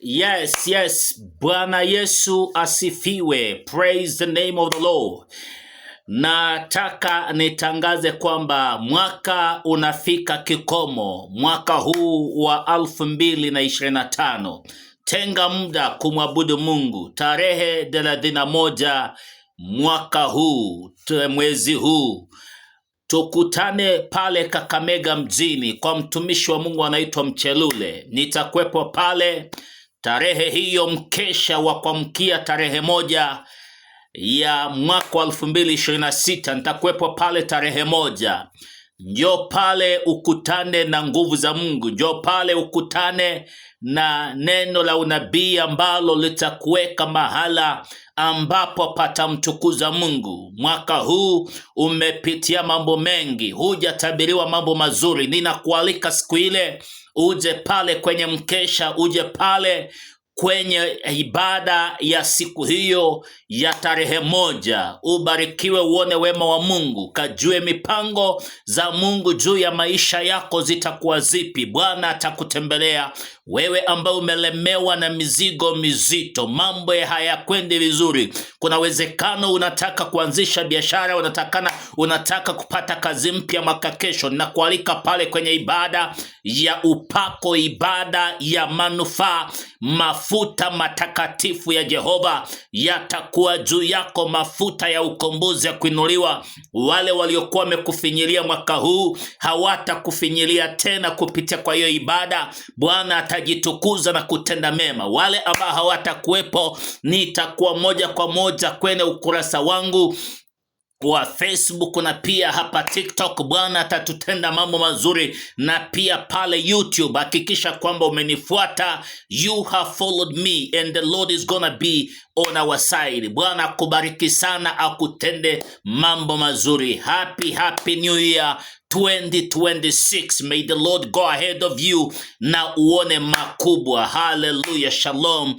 Yes. Bwana Yesu asifiwe. Praise the name of the Lord. Nataka nitangaze kwamba mwaka unafika kikomo, mwaka huu wa 2025. Tenga muda kumwabudu Mungu. Tarehe 31 mwaka huu, mwezi huu, tukutane pale Kakamega mjini kwa mtumishi wa Mungu anaitwa Mchelule. Nitakwepo pale tarehe hiyo, mkesha wa kuamkia tarehe 1 ya mwaka wa 2026. Nitakuwepo pale tarehe 1. Njoo pale ukutane na nguvu za Mungu. Njoo pale ukutane na neno la unabii ambalo litakuweka mahala ambapo patamtukuza Mungu. Mwaka huu umepitia mambo mengi, hujatabiriwa mambo mazuri. Ninakualika siku ile uje pale kwenye mkesha, uje pale kwenye ibada ya siku hiyo ya tarehe 1. Ubarikiwe, uone wema wa Mungu, kajue mipango za Mungu juu ya maisha yako zitakuwa zipi. Bwana atakutembelea wewe ambaye umelemewa na mizigo mizito, mambo hayakwendi vizuri. Kuna uwezekano unataka kuanzisha biashara, unataka kupata kazi mpya mwaka kesho. Nakualika pale kwenye ibada ya upako, ibada ya manufaa. Mafuta matakatifu ya Jehova yatakuwa juu yako, mafuta ya ukombozi ya kuinuliwa. Wale waliokuwa wamekufinyilia mwaka huu hawatakufinyilia tena kupitia kwa hiyo ibada. Bwana atajitukuza na kutenda mema. Wale ambao hawatakuwepo, nitakuwa moja kwa moja kwenye ukurasa wangu wa Facebook na pia hapa TikTok. Bwana atatutenda mambo mazuri, na pia pale YouTube. Hakikisha kwamba umenifuata. You have followed me and the Lord is gonna be on our side. Bwana akubariki sana, akutende mambo mazuri. Happy New Year 2026. May the Lord go ahead of you na uone makubwa. Hallelujah. Shalom.